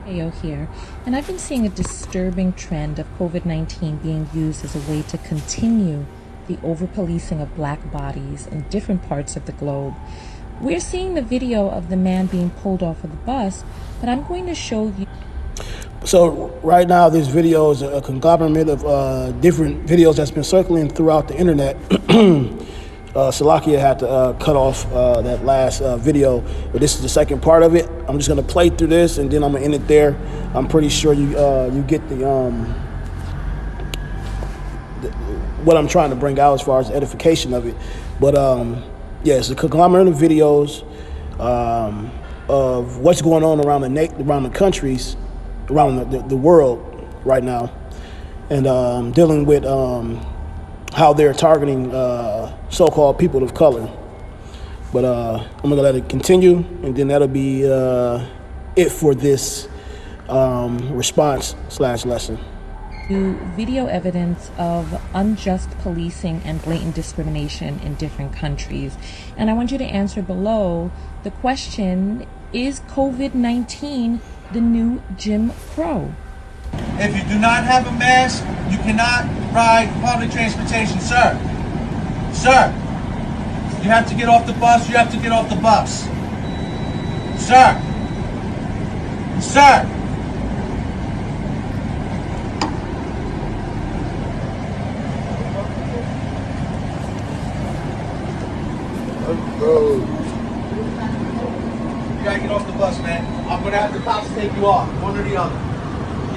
Ayo here, and I've been seeing a disturbing trend of COVID-19 being used as a way to continue the over-policing of black bodies in different parts of the globe. We're seeing the video of the man being pulled off of the bus, but I'm going to show you. So right now, this video is a conglomerate of different videos that's been circling throughout the internet. Salakia had to cut off that last video, but this is the second part of it. I'm just gonna play through this, and then I'm gonna end it there. I'm pretty sure you get the what I'm trying to bring out as far as the edification of it. But yeah, it's a conglomerate of videos of what's going on around the countries, around the world right now, and dealing with how they're targeting so-called people of color. But I'm gonna let it continue, and then that'll be it for this response/lesson. Video evidence of unjust policing and blatant discrimination in different countries. And I want you to answer below the question, is COVID-19 the new Jim Crow? If you do not have a mask, you cannot ride public transportation, sir. Sir, you have to get off the bus, you have to get off the bus. Sir. Sir. You gotta get off the bus, man. I'm gonna have the cops take you off, one or the other.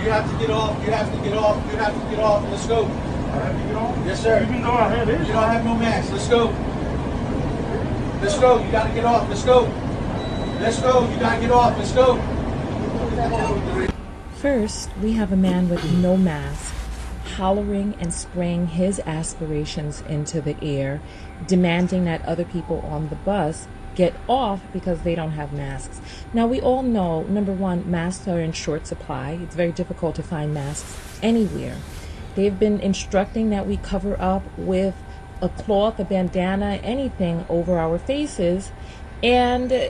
You have to get off, you have to get off, you have to get off. Let's go. I have to get off? Yes, sir. Even though I have this? You don't have no mask. Let's go. Let's go. You gotta get off. Let's go. Let's go. You gotta get off. Let's go. First, we have a man with no mask, hollering and spraying his aspirations into the air, demanding that other people on the bus get off because they don't have masks. Now, we all know, number one, masks are in short supply. It's very difficult to find masks anywhere. They've been instructing that we cover up with a cloth, a bandana, anything over our faces. And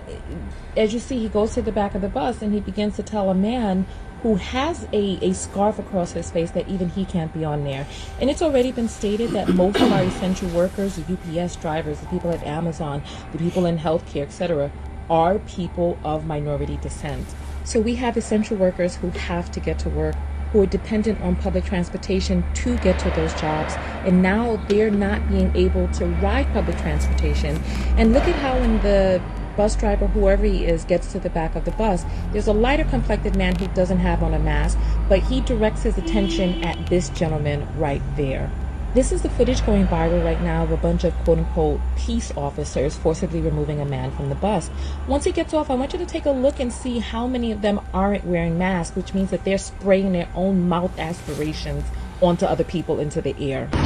as you see, he goes to the back of the bus and he begins to tell a man who has a scarf across his face that even he can't be on there. And it's already been stated that most of our essential workers, the UPS drivers, the people at Amazon, the people in healthcare, etc., are people of minority descent. So we have essential workers who have to get to work, who are dependent on public transportation to get to those jobs, and now they're not being able to ride public transportation. And look at how when the bus driver, whoever he is, gets to the back of the bus, there's a lighter complected man who doesn't have on a mask, but he directs his attention at this gentleman right there. This is the footage going viral right now of a bunch of quote-unquote peace officers forcibly removing a man from the bus. Once he gets off, I want you to take a look and see how many of them aren't wearing masks, which means that they're spraying their own mouth aspirations onto other people into the air. What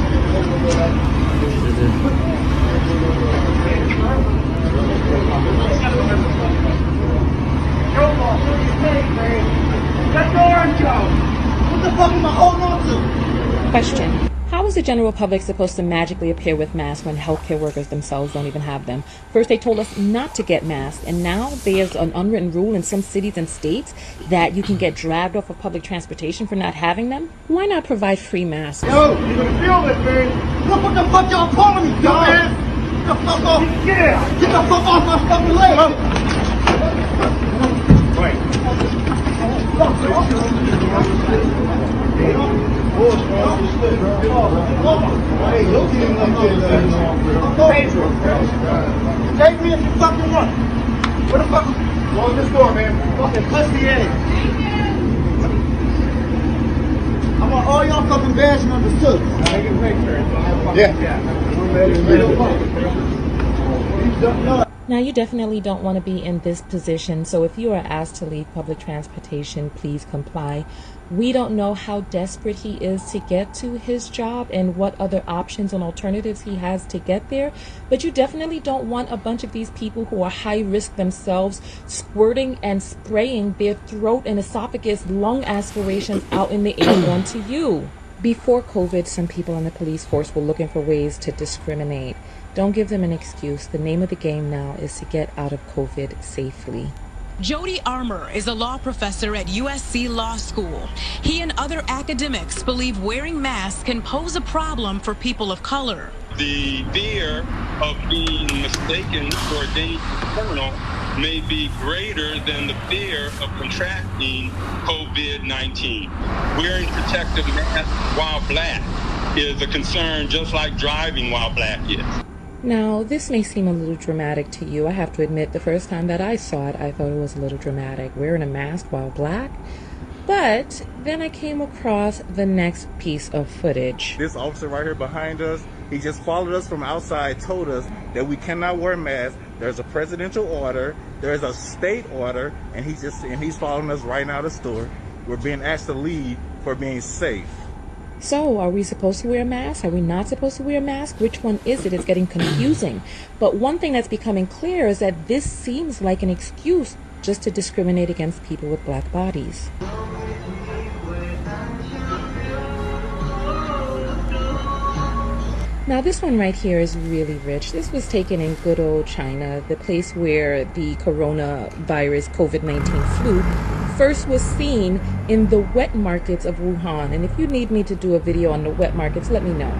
the fuck am I holding on to? Question. How is the general public supposed to magically appear with masks when healthcare workers themselves don't even have them? First, they told us not to get masks, and now there's an unwritten rule in some cities and states that you can get dragged off of public transportation for not having them. Why not provide free masks? Yo, you're gonna feel this, man. Look what the fuck y'all calling me, dumbass. Get the fuck off. Yeah. Get the fuck off my fucking leg. Right. Take me if you fucking want. Where the fuck? Go in this door, man. Fucking pussy ass. I want all y'all fucking badge numbers too. Yeah. Now, you definitely don't want to be in this position, so if you are asked to leave public transportation, please comply. We don't know how desperate he is to get to his job and what other options and alternatives he has to get there, but you definitely don't want a bunch of these people who are high risk themselves squirting and spraying their throat and esophagus lung aspirations out in the air onto you. Before COVID, some people in the police force were looking for ways to discriminate. Don't give them an excuse. The name of the game now is to get out of COVID safely. Jody Armour is a law professor at USC Law School. He and other academics believe wearing masks can pose a problem for people of color. The fear of being mistaken for a dangerous criminal may be greater than the fear of contracting COVID-19. Wearing protective masks while black is a concern just like driving while black is. Now, this may seem a little dramatic to you. I have to admit, the first time that I saw it, I thought it was a little dramatic, wearing a mask while black. But then I came across the next piece of footage. This officer right here behind us, he just followed us from outside, told us that we cannot wear masks. There's a presidential order, there's a state order, and he's following us right now to the store. We're being asked to leave for being safe. So, are we supposed to wear a mask? Are we not supposed to wear a mask? Which one is it? It's getting confusing. But one thing that's becoming clear is that this seems like an excuse just to discriminate against people with black bodies. Now, this one right here is really rich. This was taken in good old China, the place where the coronavirus COVID-19 flu first was seen, in the wet markets of Wuhan. And if you need me to do a video on the wet markets, let me know.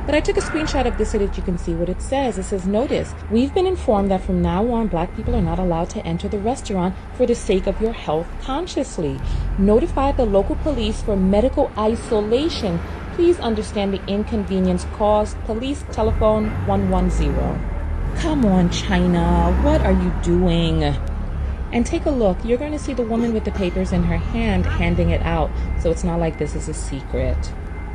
But I took a screenshot of this so that you can see what it says. It says, notice, we've been informed that from now on, black people are not allowed to enter the restaurant for the sake of your health consciously. Notify the local police for medical isolation. Please understand the inconvenience caused. Police telephone 110. Come on, China, what are you doing? And take a look. You're going to see the woman with the papers in her hand handing it out. So it's not like this is a secret.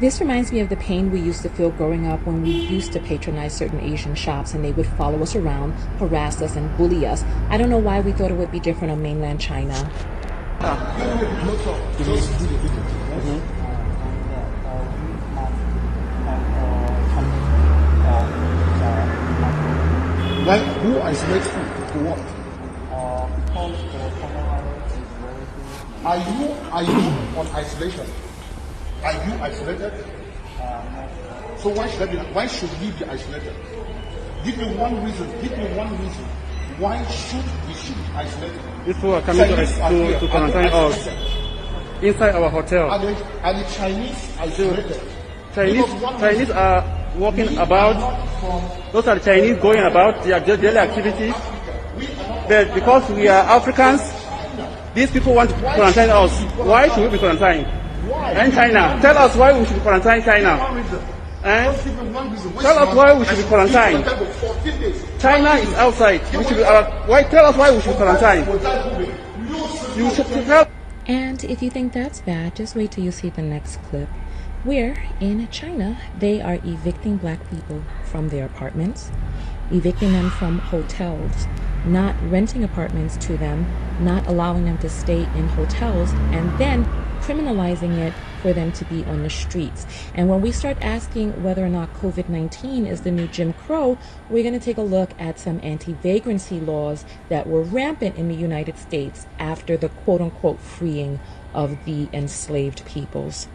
This reminds me of the pain we used to feel growing up when we used to patronize certain Asian shops and they would follow us around, harass us, and bully us. I don't know why we thought it would be different on mainland China. Why? Who isolates you? For what? Are you on isolation? Are you isolated? So why should we be isolated? Give me one reason. Why should we be isolated? These people are coming to quarantine us inside our hotel. Are the Chinese isolated? Chinese are walking about. Those are the Chinese going about their daily activities. But because we are Africans, these people want to quarantine us. Why should we be quarantined? And China, tell us why we should quarantine China. And tell us why we should be quarantined. China is outside. We should be, tell us why we should quarantine. You should tell. And if you think that's bad, just wait till you see the next clip. Where in China, they are evicting black people from their apartments, evicting them from hotels, not renting apartments to them, not allowing them to stay in hotels, and then criminalizing it for them to be on the streets. And when we start asking whether or not COVID-19 is the new Jim Crow, we're going to take a look at some anti-vagrancy laws that were rampant in the United States after the quote-unquote freeing of the enslaved peoples.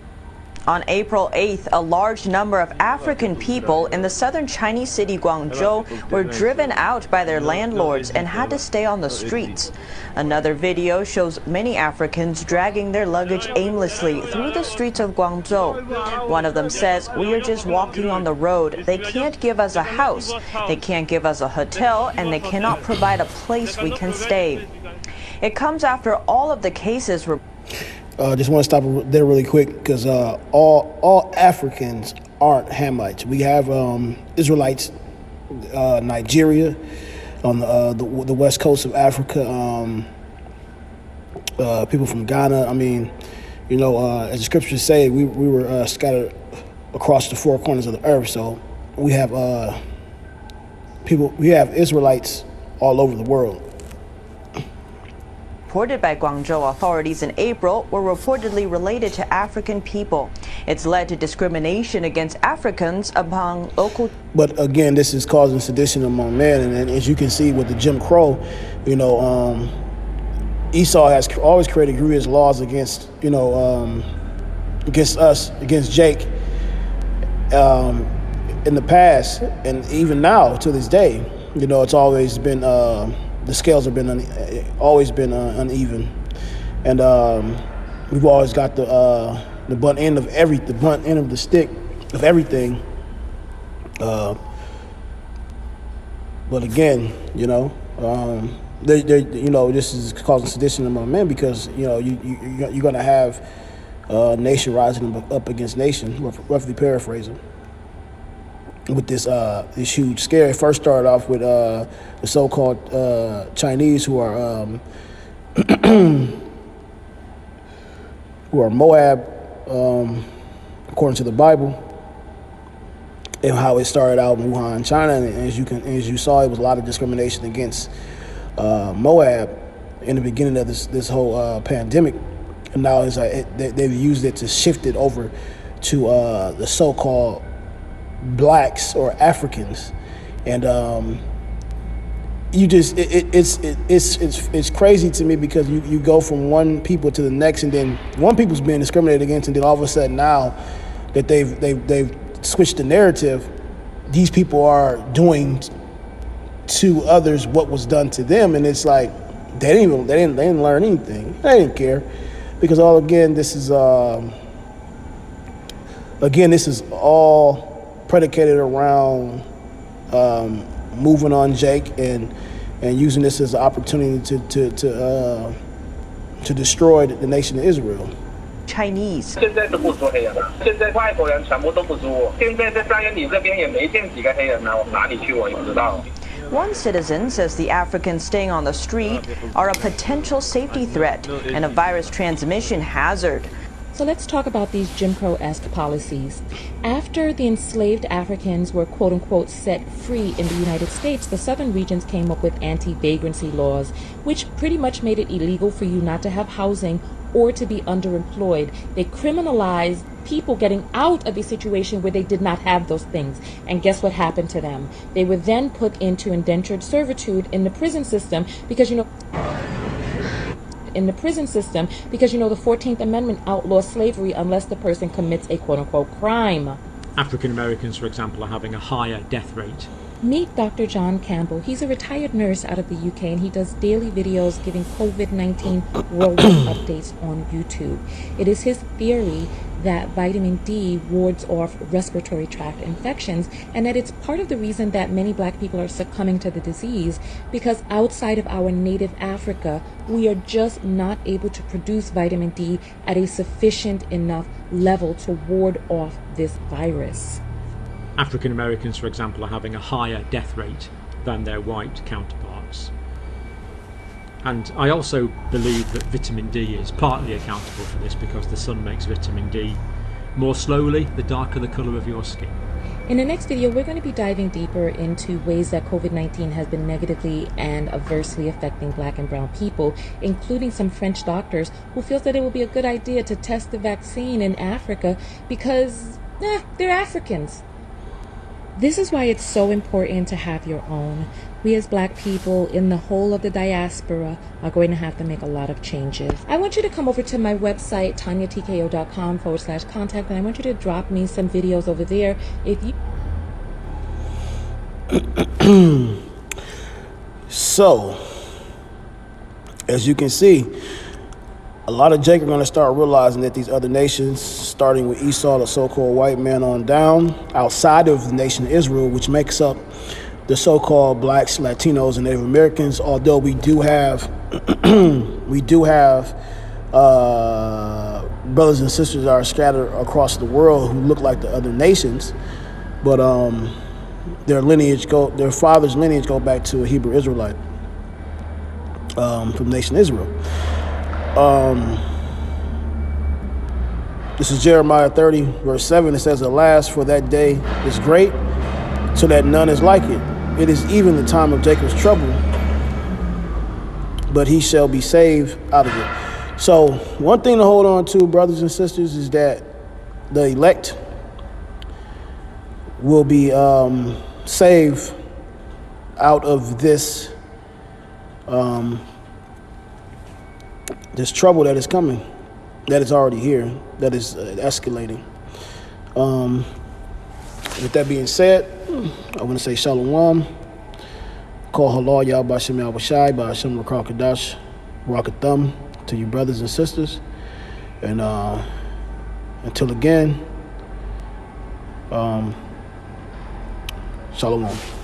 On April 8th, a large number of African people in the southern Chinese city Guangzhou were driven out by their landlords and had to stay on the streets. Another video shows many Africans dragging their luggage aimlessly through the streets of Guangzhou. One of them says, "We are just walking on the road. They can't give us a house, they can't give us a hotel, and they cannot provide a place we can stay." It comes after all of the cases were. Just want to stop there really quick because all Africans aren't Hamites. We have Israelites, Nigeria, on the west coast of Africa. People from Ghana. I mean, you know, as the scriptures say, we were scattered across the four corners of the earth. So we have we have Israelites all over the world. Reported by Guangzhou authorities in April were reportedly related to African people. It's led to discrimination against Africans among local. But again, this is causing sedition among men, and as you can see with the Jim Crow, you know, Esau has always created grievous laws against, you know, against us, against Jake, in the past, and even now to this day. You know, it's always been the scales have been always been uneven, and we've always got the blunt end of the blunt end of the stick of everything. But again, this is causing sedition among men because you're going to have nation rising up against nation, roughly paraphrasing, with this huge scare. It first started off with the so-called Chinese who are Moab, according to the Bible, and how it started out in Wuhan, China. And as you saw, it was a lot of discrimination against Moab in the beginning of this whole pandemic. And now it's they've used it to shift it over to the so-called blacks or Africans, and it's crazy to me because you go from one people to the next, and then one people's being discriminated against, and then all of a sudden now that they've switched the narrative, these people are doing to others what was done to them, and it's like they didn't learn anything. They didn't care because this is all predicated around moving on Jake and using this as an opportunity to destroy the nation of Israel. Chinese. One citizen says the Africans staying on the street are a potential safety threat and a virus transmission hazard. So let's talk about these Jim Crow-esque policies. After the enslaved Africans were quote-unquote set free in the United States, the southern regions came up with anti-vagrancy laws, which pretty much made it illegal for you not to have housing or to be underemployed. They criminalized people getting out of a situation where they did not have those things. And guess what happened to them? They were then put into indentured servitude in the prison system because, the 14th Amendment outlaws slavery unless the person commits a quote-unquote crime. African Americans, for example, are having a higher death rate. Meet Dr. John Campbell. He's a retired nurse out of the UK, and he does daily videos giving COVID-19 worldwide updates on YouTube. It is his theory that vitamin D wards off respiratory tract infections, and that it's part of the reason that many black people are succumbing to the disease, because outside of our native Africa, we are just not able to produce vitamin D at a sufficient enough level to ward off this virus. African Americans, for example, are having a higher death rate than their white counterparts. And I also believe that vitamin D is partly accountable for this because the sun makes vitamin D more slowly the darker the colour of your skin. In the next video, we're going to be diving deeper into ways that COVID-19 has been negatively and adversely affecting black and brown people, including some French doctors who feel that it will be a good idea to test the vaccine in Africa because they're Africans. This is why it's so important to have your own. We as black people in the whole of the diaspora are going to have to make a lot of changes. I want you to come over to my website, tanyatko.com/contact, and I want you to drop me some videos over there. If you So, as you can see, a lot of Jake are going to start realizing that these other nations, starting with Esau, the so-called white man on down, outside of the nation of Israel, which makes up the so-called blacks, Latinos, and Native Americans, although we do have brothers and sisters that are scattered across the world who look like the other nations, but their father's lineage go back to a Hebrew Israelite from the nation of Israel. This is Jeremiah 30, verse 7. It says, "Alas, for that day is great, so that none is like it. It is even the time of Jacob's trouble, but he shall be saved out of it." So one thing to hold on to, brothers and sisters, is that the elect will be saved out of this this trouble that is coming, that is already here, that is escalating. With that being said, I want to say shalom Call halal Yah Bashim Yah Bashai Bashim Rakakadash Rakathum to you brothers and sisters. And until again, Shalom.